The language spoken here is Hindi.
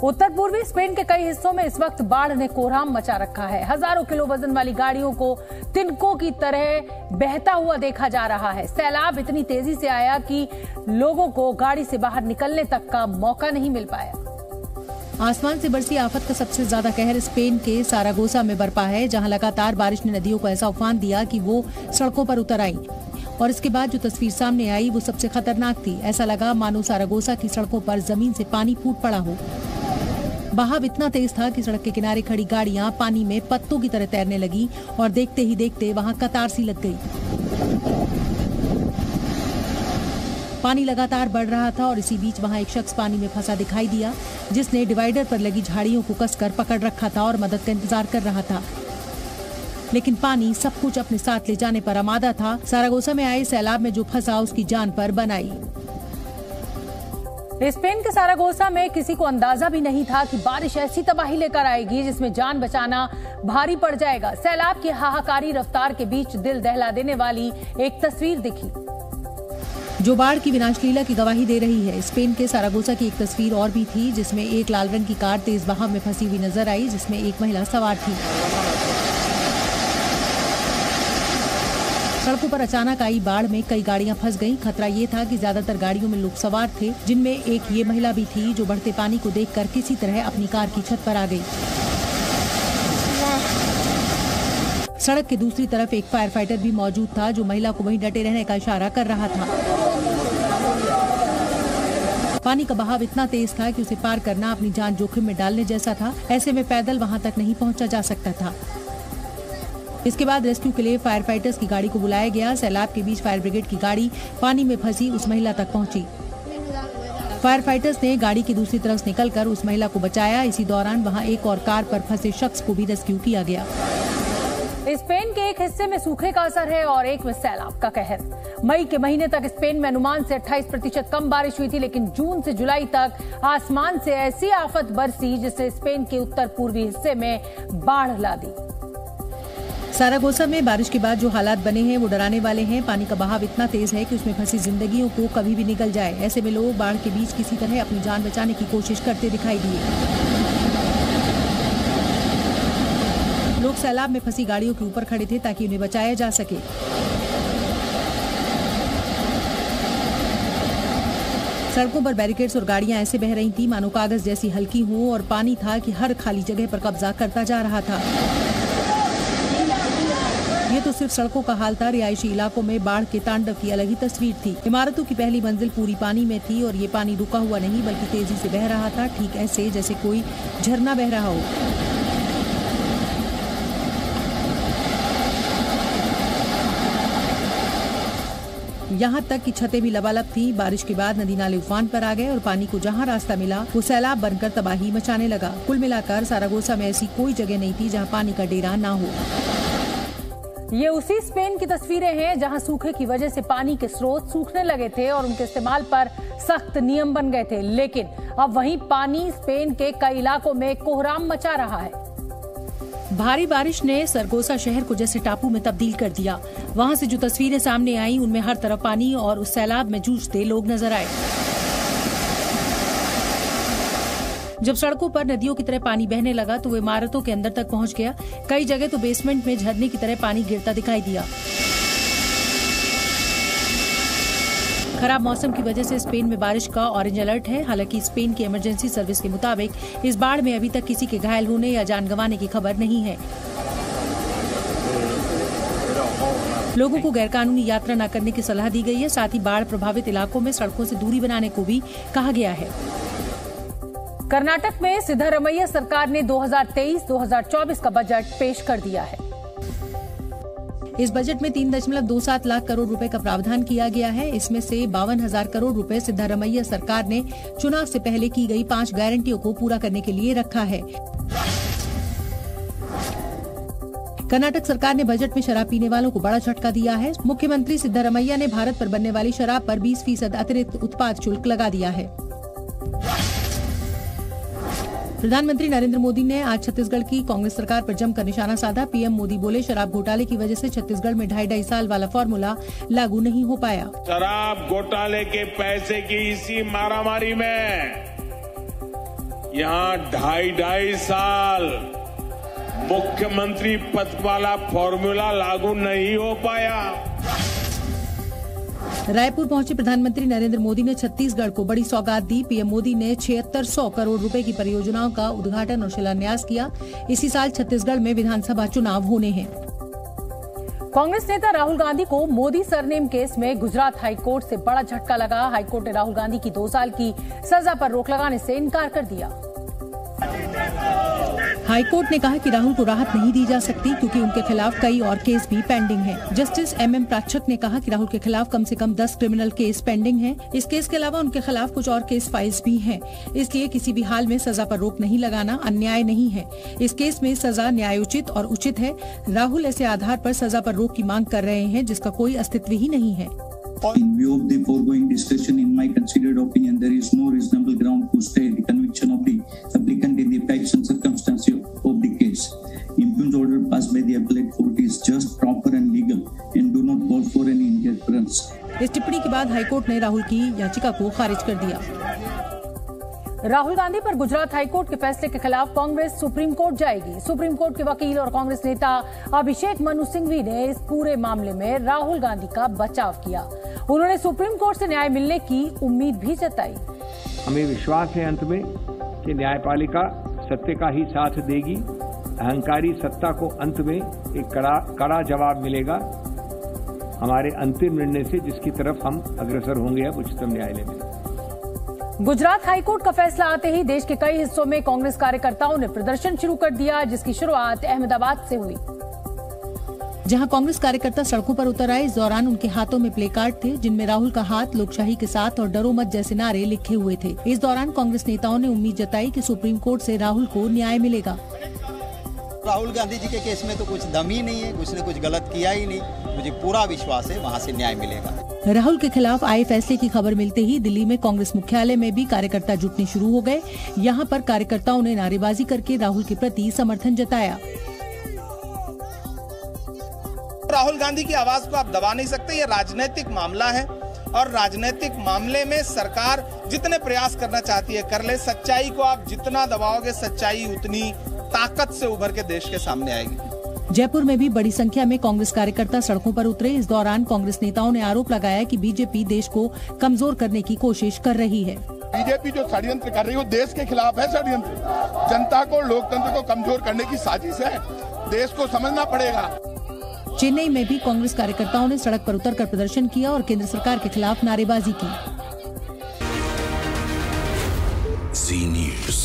उत्तर पूर्वी स्पेन के कई हिस्सों में इस वक्त बाढ़ ने कोहराम मचा रखा है। हजारों किलो वजन वाली गाड़ियों को तिनकों की तरह बहता हुआ देखा जा रहा है। सैलाब इतनी तेजी से आया कि लोगों को गाड़ी से बाहर निकलने तक का मौका नहीं मिल पाया। आसमान से बरसी आफत का सबसे ज्यादा कहर स्पेन के सारागोसा में बरपा है, जहां लगातार बारिश ने नदियों को ऐसा उफान दिया कि वो सड़कों पर उतर आई। और इसके बाद जो तस्वीर सामने आई वो सबसे खतरनाक थी। ऐसा लगा मानो सारागोसा की सड़कों पर जमीन से पानी फूट पड़ा हो। बहाव इतना तेज था कि सड़क के किनारे खड़ी गाड़ियां पानी में पत्तों की तरह तैरने लगी और देखते ही देखते वहां कतार सी लग गई। पानी लगातार बढ़ रहा था और इसी बीच वहां एक शख्स पानी में फंसा दिखाई दिया, जिसने डिवाइडर पर लगी झाड़ियों को कसकर पकड़ रखा था और मदद का इंतजार कर रहा था। लेकिन पानी सब कुछ अपने साथ ले जाने पर आमादा था। सारागोसा में आए सैलाब में जो फंसा उसकी जान पर बन आई। स्पेन के सारागोसा में किसी को अंदाजा भी नहीं था कि बारिश ऐसी तबाही लेकर आएगी जिसमें जान बचाना भारी पड़ जाएगा। सैलाब की हाहाकारी रफ्तार के बीच दिल दहला देने वाली एक तस्वीर दिखी, जो बाढ़ की विनाशलीला की गवाही दे रही है। स्पेन के सारागोसा की एक तस्वीर और भी थी, जिसमें एक लाल रंग की कार तेज बहाव में फंसी हुई नजर आई, जिसमें एक महिला सवार थी। सड़कों पर अचानक आई बाढ़ में कई गाड़ियां फंस गईं। खतरा ये था कि ज्यादातर गाड़ियों में लोग सवार थे, जिनमें एक ये महिला भी थी जो बढ़ते पानी को देखकर किसी तरह अपनी कार की छत पर आ गई। सड़क के दूसरी तरफ एक फायर फाइटर भी मौजूद था, जो महिला को वहीं डटे रहने का इशारा कर रहा था। पानी का बहाव इतना तेज था कि उसे पार करना अपनी जान जोखिम में डालने जैसा था। ऐसे में पैदल वहां तक नहीं पहुंचा जा सकता था। इसके बाद रेस्क्यू के लिए फायर फाइटर्स की गाड़ी को बुलाया गया। सैलाब के बीच फायर ब्रिगेड की गाड़ी पानी में फंसी उस महिला तक पहुंची। फायर फाइटर्स ने गाड़ी की दूसरी तरफ से निकलकर उस महिला को बचाया। इसी दौरान वहां एक और कार पर फंसे शख्स को भी रेस्क्यू किया गया। स्पेन के एक हिस्से में सूखे का असर है और एक में सैलाब का कहर। मई के महीने तक स्पेन में अनुमान से 28% कम बारिश हुई थी, लेकिन जून से जुलाई तक आसमान से ऐसी आफत बरसी जिसने स्पेन के उत्तर पूर्वी हिस्से में बाढ़ ला दी। सारागोसा में बारिश के बाद जो हालात बने हैं वो डराने वाले हैं। पानी का बहाव इतना तेज है कि उसमें फंसी जिंदगियों को कभी भी निकल जाए। ऐसे में लोग बाढ़ के बीच किसी तरह अपनी जान बचाने की कोशिश करते दिखाई दिए। लोग सैलाब में फंसी गाड़ियों के ऊपर खड़े थे ताकि उन्हें बचाया जा सके। सड़कों पर बैरिकेड्स और गाड़ियां ऐसे बह रही थी मानो कागज जैसी हल्की हों, और पानी था कि हर खाली जगह पर कब्जा करता जा रहा था। ये तो सिर्फ सड़कों का हाल था। रिहायशी इलाकों में बाढ़ के तांडव की अलग ही तस्वीर थी। इमारतों की पहली मंजिल पूरी पानी में थी और ये पानी रुका हुआ नहीं बल्कि तेजी से बह रहा था, ठीक ऐसे जैसे कोई झरना बह रहा हो। यहाँ तक कि छतें भी लबालब थी। बारिश के बाद नदी नाले उफान पर आ गए और पानी को जहाँ रास्ता मिला वो सैलाब बनकर तबाही मचाने लगा। कुल मिलाकर सारागोसा में ऐसी कोई जगह नहीं थी जहाँ पानी का डेरा ना हो। ये उसी स्पेन की तस्वीरें हैं जहां सूखे की वजह से पानी के स्रोत सूखने लगे थे और उनके इस्तेमाल पर सख्त नियम बन गए थे, लेकिन अब वहीं पानी स्पेन के कई इलाकों में कोहराम मचा रहा है। भारी बारिश ने सरगोसा शहर को जैसे टापू में तब्दील कर दिया। वहां से जो तस्वीरें सामने आई उनमें हर तरफ पानी और उस सैलाब में जूझते लोग नजर आए। जब सड़कों पर नदियों की तरह पानी बहने लगा तो वो इमारतों के अंदर तक पहुंच गया। कई जगह तो बेसमेंट में झरने की तरह पानी गिरता दिखाई दिया। खराब मौसम की वजह से स्पेन में बारिश का ऑरेंज अलर्ट है। हालांकि स्पेन की इमरजेंसी सर्विस के मुताबिक इस बाढ़ में अभी तक किसी के घायल होने या जान गंवाने की खबर नहीं है। लोगों को गैरकानूनी यात्रा न करने की सलाह दी गई है। साथ ही बाढ़ प्रभावित इलाकों में सड़कों से दूरी बनाने को भी कहा गया है। कर्नाटक में सिद्धारमैया सरकार ने 2023-2024 का बजट पेश कर दिया है। इस बजट में 3.27 लाख करोड़ रुपए का प्रावधान किया गया है। इसमें से 52,000 करोड़ रुपए सिद्धारमैया सरकार ने चुनाव से पहले की गई 5 गारंटियों को पूरा करने के लिए रखा है। कर्नाटक सरकार ने बजट में शराब पीने वालों को बड़ा झटका दिया है। मुख्यमंत्री सिद्धारमैया ने भारत पर बनने वाली शराब पर 20% अतिरिक्त उत्पाद शुल्क लगा दिया है। प्रधानमंत्री नरेंद्र मोदी ने आज छत्तीसगढ़ की कांग्रेस सरकार पर जमकर निशाना साधा। पीएम मोदी बोले, शराब घोटाले की वजह से छत्तीसगढ़ में 2.5 साल वाला फॉर्मूला लागू नहीं हो पाया। शराब घोटाले के पैसे की इसी मारामारी में यहाँ 2.5 साल मुख्यमंत्री पद वाला फॉर्मूला लागू नहीं हो पाया। रायपुर पहुंचे प्रधानमंत्री नरेंद्र मोदी ने छत्तीसगढ़ को बड़ी सौगात दी। पीएम मोदी ने 7600 करोड़ रुपए की परियोजनाओं का उद्घाटन और शिलान्यास किया। इसी साल छत्तीसगढ़ में विधानसभा चुनाव होने हैं। कांग्रेस नेता राहुल गांधी को मोदी सरनेम केस में गुजरात हाईकोर्ट से बड़ा झटका लगा। हाईकोर्ट ने राहुल गांधी की 2 साल की सजा पर रोक लगाने से इनकार कर दिया। हाईकोर्ट ने कहा कि राहुल को राहत नहीं दी जा सकती क्योंकि उनके खिलाफ कई और केस भी पेंडिंग हैं। जस्टिस MM प्राच्छक ने कहा कि राहुल के खिलाफ कम से कम 10 क्रिमिनल केस पेंडिंग हैं। इस केस के अलावा उनके खिलाफ कुछ और केस फाइल्स भी हैं। इसलिए किसी भी हाल में सजा पर रोक नहीं लगाना अन्याय नहीं है। इस केस में सजा न्यायोचित और उचित है। राहुल ऐसे आधार पर सजा पर रोक की मांग कर रहे हैं जिसका कोई अस्तित्व ही नहीं है। In view of the foregoing discussion, in my considered opinion, there is no reasonable ground to stay the conviction of the applicant in the facts and circumstances of the case. Impugned order passed by the appellate court is just, proper and legal and do not call for any interference. इस टिप्पणी के बाद हाईकोर्ट ने राहुल की याचिका को खारिज कर दिया। राहुल गांधी पर गुजरात हाईकोर्ट के फैसले के खिलाफ कांग्रेस सुप्रीम कोर्ट जाएगी। सुप्रीम कोर्ट के वकील और कांग्रेस नेता अभिषेक मनु सिंघवी ने इस पूरे मामले में राहुल गांधी का बचाव किया। उन्होंने सुप्रीम कोर्ट से न्याय मिलने की उम्मीद भी जताई। हमें विश्वास है अंत में कि न्यायपालिका सत्य का ही साथ देगी। अहंकारी सत्ता को अंत में एक कड़ा जवाब मिलेगा हमारे अंतिम निर्णय से, जिसकी तरफ हम अग्रसर होंगे अब उच्चतम न्यायालय में। गुजरात हाईकोर्ट का फैसला आते ही देश के कई हिस्सों में कांग्रेस कार्यकर्ताओं ने प्रदर्शन शुरू कर दिया, जिसकी शुरुआत अहमदाबाद से हुई। जहां कांग्रेस कार्यकर्ता सड़कों पर उतर आए। इस दौरान उनके हाथों में प्ले कार्ड थे जिनमें राहुल का हाथ लोकशाही के साथ और डरो मत जैसे नारे लिखे हुए थे। इस दौरान कांग्रेस नेताओं ने उम्मीद जताई कि सुप्रीम कोर्ट से राहुल को न्याय मिलेगा। राहुल गांधी जी के केस में तो कुछ दम ही नहीं है, कुछ ने कुछ गलत किया ही नहीं। मुझे पूरा विश्वास है वहाँ से न्याय मिलेगा। राहुल के खिलाफ आए फैसले की खबर मिलते ही दिल्ली में कांग्रेस मुख्यालय में भी कार्यकर्ता जुटने शुरू हो गए। यहाँ पर कार्यकर्ताओं ने नारेबाजी करके राहुल के प्रति समर्थन जताया। राहुल गांधी की आवाज को आप दबा नहीं सकते। ये राजनीतिक मामला है और राजनीतिक मामले में सरकार जितने प्रयास करना चाहती है कर ले। सच्चाई को आप जितना दबाओगे सच्चाई उतनी ताकत से उभर के देश के सामने आएगी। जयपुर में भी बड़ी संख्या में कांग्रेस कार्यकर्ता सड़कों पर उतरे। इस दौरान कांग्रेस नेताओं ने आरोप लगाया कि बीजेपी देश को कमजोर करने की कोशिश कर रही है। बीजेपी जो षड्यंत्र कर रही है वो देश के खिलाफ है षड्यंत्र। जनता को, लोकतंत्र को कमजोर करने की साजिश है। देश को समझना पड़ेगा। चेन्नई में भी कांग्रेस कार्यकर्ताओं ने सड़क पर उतरकर प्रदर्शन किया और केंद्र सरकार के खिलाफ नारेबाजी की। Zee News।